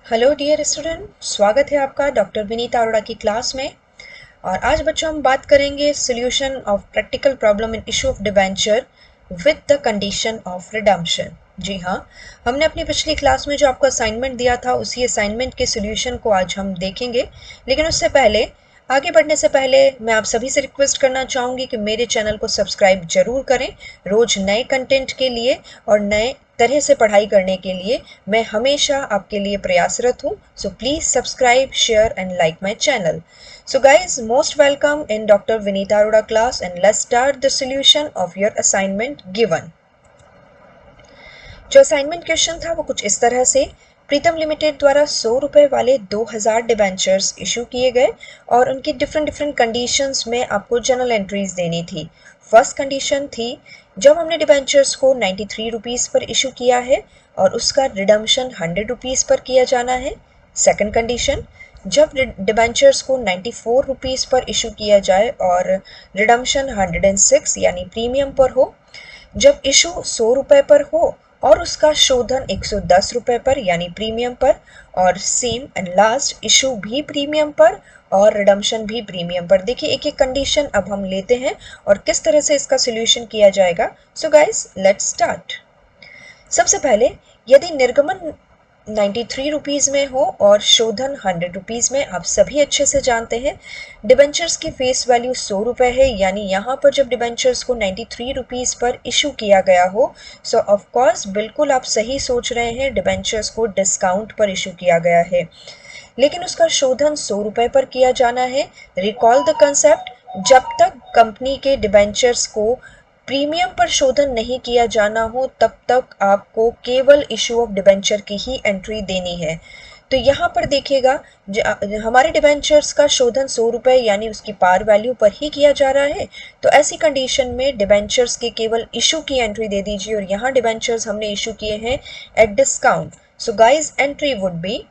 Hello dear student, स्वागत है आपका डॉक्टर विनीता अरोड़ा की क्लास में। और आज बच्चों हम बात करेंगे solution of practical problem in issue of debenture with the condition of redemption. जी हाँ, हमने अपनी पिछली क्लास में जो आपको असाइनमेंट दिया था उसी असाइनमेंट के सॉल्यूशन को आज हम देखेंगे। लेकिन उससे पहले, आगे बढ़ने से पहले मैं आप सभी से रिक्वेस्ट करना चाहूँगी कि मेरे चैनल को सब्सक्राइब जरूर करें। रोज़ नए कंटेंट के लिए और नए तरह से पढ़ाई करने के लिए मैं हमेशा आपके लिए प्रयासरत हूँ। So please subscribe, share and like my channel. So guys, most welcome in Dr. Vinita Arora class, and let's start the solution of your assignment given. जो असाइनमेंट क्वेश्चन था वो कुछ इस तरह से: प्रीतम लिमिटेड द्वारा 100 रुपए वाले 2000 डिबेंचर्स इशू किए गए और उनकी डिफरेंट कंडीशंस में आपको जर्नल एंट्रीज देनी थी। फर्स्ट कंडीशन थी, जब हमने डिबेंचर्स को 93 रुपीज़ पर इशू किया है और उसका रिडम्पशन 100 रुपीज़ पर किया जाना है। सेकंड कंडीशन, जब डिबेंचर्स को 94 रुपीज़ पर इशू किया जाए और रिडम्पशन 106 यानी प्रीमियम पर हो। जब इशू 100 रुपए पर हो और उसका शोधन 110 रुपए पर यानी प्रीमियम पर, और सेम एंड लास्ट इशू भी प्रीमियम पर और रिडम्पशन भी प्रीमियम पर। देखिए एक एक कंडीशन अब हम लेते हैं और किस तरह से इसका सोल्यूशन किया जाएगा। So guys, let's start. सबसे पहले, यदि निर्गमन 93 रुपीज़ में हो और शोधन 100 रुपीज़ में, आप सभी अच्छे से जानते हैं डिबेंचर्स की फेस वैल्यू 100 रुपये है, यानी यहाँ पर जब डिबेंचर्स को 93 रुपीज़ पर इशू किया गया हो, सो ऑफ कोर्स बिल्कुल आप सही सोच रहे हैं, डिबेंचर्स को डिस्काउंट पर इशू किया गया है, लेकिन उसका शोधन 100 रुपये पर किया जाना है। रिकॉल द कंसेप्ट, जब तक कंपनी के डिबेंचर्स को प्रीमियम पर शोधन नहीं किया जाना हो तब तक आपको केवल इशू ऑफ डिबेंचर की ही एंट्री देनी है। तो यहाँ पर देखिएगा, हमारे डिबेंचर्स का शोधन 100 रुपये यानी उसकी पार वैल्यू पर ही किया जा रहा है, तो ऐसी कंडीशन में डिबेंचर्स के केवल इशू की एंट्री दे दीजिए। और यहाँ डिबेंचर्स हमने इशू किए हैं at discount. So guys, entry would be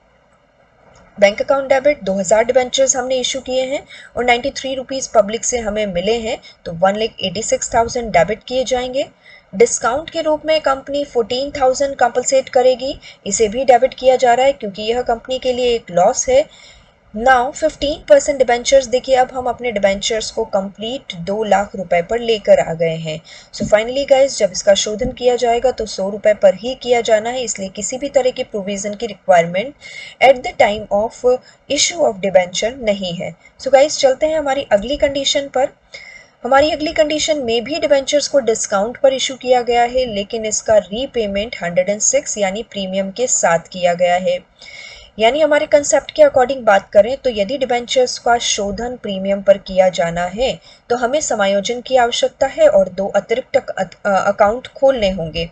bank account debit, 2000 debentures हमने इशू किए हैं और 93 रुपीज़ पब्लिक से हमें मिले हैं, तो 1,86,000 डेबिट किए जाएंगे। डिस्काउंट के रूप में कंपनी 14,000 कंपलसेट करेगी, इसे भी डेबिट किया जा रहा है क्योंकि यह कंपनी के लिए एक लॉस है। नाउ 15% डिबेंचर्स, देखिए अब हम अपने डिबेंचर्स को कंप्लीट 2 लाख रुपए पर लेकर आ गए हैं। सो फाइनली गाइज, जब इसका शोधन किया जाएगा तो 100 रुपए पर ही किया जाना है, इसलिए किसी भी तरह की प्रोविजन की requirement at the time of issue of debenture नहीं है। सो गाइज, चलते हैं हमारी अगली कंडीशन पर। हमारी अगली कंडीशन में भी डिबेंचर्स को डिस्काउंट पर इशू किया गया है, लेकिन इसका रीपेमेंट 106 यानी प्रीमियम के साथ किया गया है। यानी हमारे कंसेप्ट के अकॉर्डिंग बात करें तो यदि डिबेंचर्स का शोधन प्रीमियम पर किया जाना है तो हमें समायोजन की आवश्यकता है और 2 अतिरिक्त अकाउंट खोलने होंगे।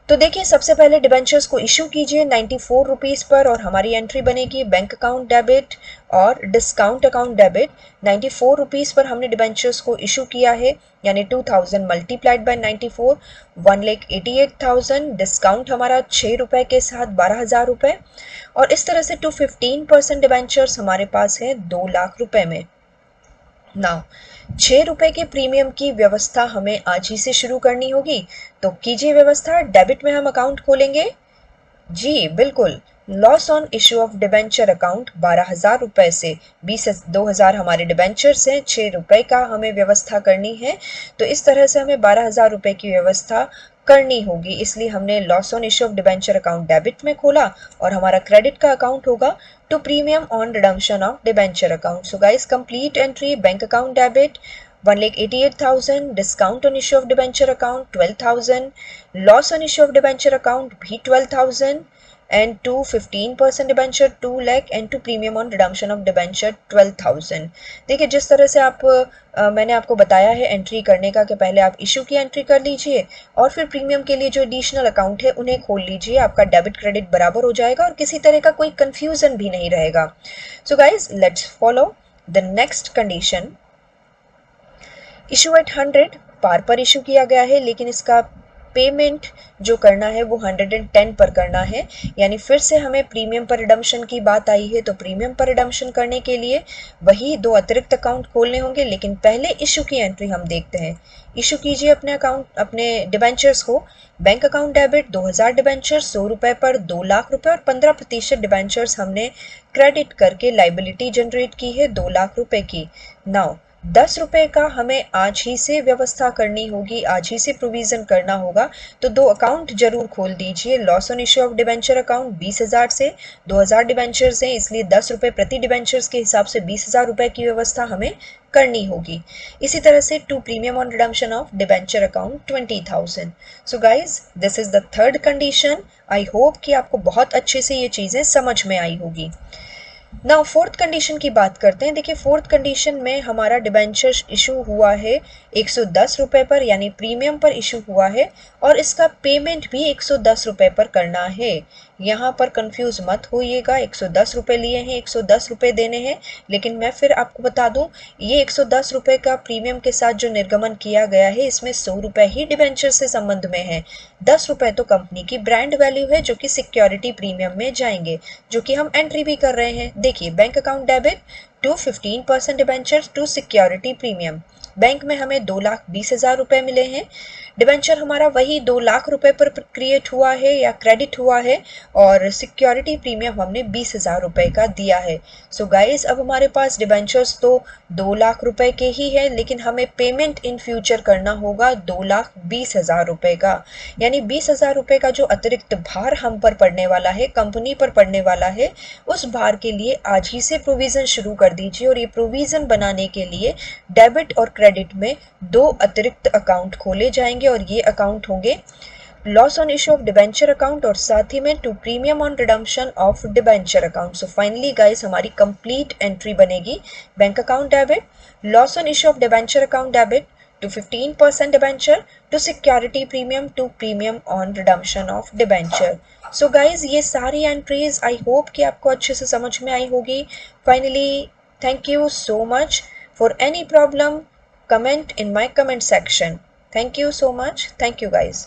तो देखिए, सबसे पहले डिबेंचर्स को इशू कीजिए 94 रुपीज़ पर और हमारी एंट्री बनेगी बैंक अकाउंट डेबिट और डिस्काउंट अकाउंट डेबिट। 94 रुपीज़ पर हमने डिबेंचर्स को इशू किया है, यानी 2000 मल्टीप्लाइड बाय 94, 1,88,000। डिस्काउंट हमारा 6 रुपये के साथ 12,000 रुपये, और इस तरह से 15% डिबेंचर्स हमारे पास है 2 लाख रुपए में। नाउ 6 रुपए के प्रीमियम की व्यवस्था हमें आज ही से शुरू करनी होगी, तो कीजिए व्यवस्था। डेबिट में हम अकाउंट खोलेंगे। जी बिल्कुल, loss on issue of debenture account 12,000 रुपए से 2,000 हमारे डिबेंचर्स हैं, 6 रुपए का हमें व्यवस्था करनी है, तो इस तरह से हमें 12,000 रुपए की व्यवस्था करनी होगी, इसलिए हमने loss on issue of debenture account debit में खोला और हमारा क्रेडिट का अकाउंट होगा to premium on redemption of debenture account. So guys, complete entry bank account debit 1,88,000, discount on issue of debenture account 12,000, loss on issue of debenture account भी 12,000, and to 15% debenture 2 lakh and to premium on redemption of debenture 12,000। देखिए जिस तरह से मैंने आपको बताया है entry करने का कि पहले आप इशू की एंट्री कर लीजिए और फिर प्रीमियम के लिए जो एडिशनल अकाउंट है उन्हें खोल लीजिए, आपका डेबिट क्रेडिट बराबर हो जाएगा और किसी तरह का कोई कंफ्यूजन भी नहीं रहेगा। So guys, let's follow the next condition. Issue at 100, पार पर इशू किया गया है, लेकिन इसका पेमेंट जो करना है वो 110 पर करना है। यानी फिर से हमें प्रीमियम पर रिडम्पशन की बात आई है, तो प्रीमियम पर रिडम्पशन करने के लिए वही 2 अतिरिक्त अकाउंट खोलने होंगे, लेकिन पहले इशू की एंट्री हम देखते हैं। इशू कीजिए अपने अकाउंट, अपने डिबेंचर्स को। बैंक अकाउंट डेबिट 2000 डिबेंचर्स 100 रुपये पर 2 लाख रुपए और 15% डिबेंचर्स हमने क्रेडिट करके लाइबिलिटी जनरेट की है 2 लाख रुपए की। नाउ 10 रुपये का हमें आज ही से व्यवस्था करनी होगी, आज ही से प्रोविज़न करना होगा, तो 2 अकाउंट जरूर खोल दीजिए। Loss on issue of debenture account 20,000 से 2,000 डिबेंचर्स हैं, इसलिए 10 रुपये प्रति डिबेंचर्स के हिसाब से 20,000 रुपये की व्यवस्था हमें करनी होगी। इसी तरह से to premium on redemption of debenture account 20,000। So guys, this is the third condition. I hope कि आपको बहुत अच्छे से ये चीज़ें समझ में आई होगी। नाउ फोर्थ कंडीशन की बात करते हैं। देखिए, फोर्थ कंडीशन में हमारा डिबेंचर इशू हुआ है 110 रुपये पर, यानी प्रीमियम पर इशू हुआ है, और इसका पेमेंट भी 110 रुपये पर करना है। यहाँ पर कंफ्यूज मत होइएगा, 110 रुपये लिए हैं, 110 रुपये देने हैं, लेकिन मैं फिर आपको बता दूं, ये 110 रुपये का प्रीमियम के साथ जो निर्गमन किया गया है, इसमें 100 रुपये ही डिबेंचर से संबंध में है। 10 रुपये तो कंपनी की ब्रांड वैल्यू है, जो कि सिक्योरिटी प्रीमियम में जाएंगे, जो कि हम एंट्री भी कर रहे हैं। देखिए, bank account debit to 15% debenture to security premium. Bank में हमें 2,20,000 रुपये मिले हैं। डिबेंचर हमारा वही 2 लाख रुपए पर क्रिएट हुआ है या क्रेडिट हुआ है, और सिक्योरिटी प्रीमियम हमने 20,000 रुपये का दिया है। सो गाइस, अब हमारे पास डिबेंचर्स तो 2 लाख रुपए के ही है, लेकिन हमें पेमेंट इन फ्यूचर करना होगा 2,20,000 रुपये का। यानी 20,000 रुपये का जो अतिरिक्त भार हम पर पड़ने वाला है, कंपनी पर पड़ने वाला है, उस भार के लिए आज ही से प्रोविज़न शुरू कर दीजिए। और ये प्रोविज़न बनाने के लिए डेबिट और क्रेडिट में 2 अतिरिक्त अकाउंट खोले जाएंगे, और ये अकाउंट होंगे loss on issue of debenture account और साथ ही में to premium on redemption of debenture account. So finally guys, हमारी कंप्लीट एंट्री बनेगी bank account debit, loss on issue of debenture account debit to 15% debenture to security premium to premium on redemption of debenture. So guys, ये सारी entries आई hope कि आपको अच्छे से समझ में आई होगी। Finally, thank you so much. For any problem, comment in my comment section. Thank you so much. Thank you guys.